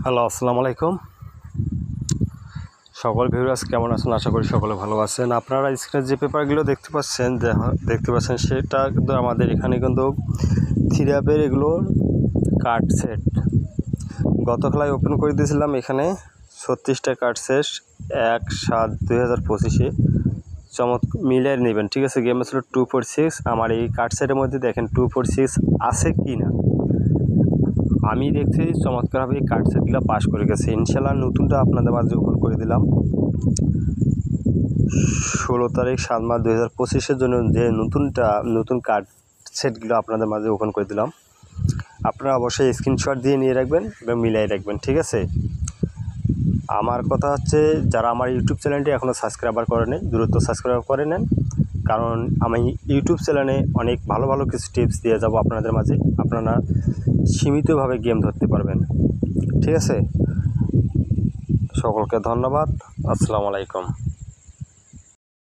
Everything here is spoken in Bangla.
হ্যালো, আসসালামু আলাইকুম। সকল ভিউয়ার্স কেমন আছেন? আশা করি সকলে ভালো আছেন। আপনারা স্ক্রিনে যে পেপারগুলো দেখতে পাচ্ছেন সেটা কিন্তু আমাদের এখানে কিন্তু থিরাপের এগুলো কার্ড সেট গত খেলায় ওপেন করে দিয়েছিলাম। এখানে 36টা কার্ড সেট 1/7/2025 মিলিয়ে নেবেন, ঠিক আছে। গেম ছিল 246। আমার এই কার্ড সেটের মধ্যে দেখেন 246 আছে কি না। আমি দেখছি চমৎকারভাবে এই কার্ড সেটগুলো পাস করে গেছে। ইনশাল্লাহ নতুনটা আপনাদের মাঝে ওপেন করে দিলাম 16 তারিখ 7 মার্চ 2025 জন্য যে নতুন কার্ড সেটগুলো আপনাদের মাঝে ওপেন করে দিলাম। আপনারা অবশ্যই স্ক্রিনশট দিয়ে নিয়ে রাখবেন এবং মিলাই রাখবেন, ঠিক আছে। আমার কথা হচ্ছে, যারা আমার ইউটিউব চ্যানেলটি এখনও সাবস্ক্রাইবার করেনি দ্রুত সাবস্ক্রাইব করে নেন, কারণ আমি ইউটিউব চ্যানেলে অনেক ভালো ভালো কিছু টিপস দিয়ে যাব আপনাদের মাঝে। আপনারা সীমিতভাবে গেম ধরতে পারবেন, ঠিক আছে। সকলকে ধন্যবাদ। আসসালামু আলাইকুম।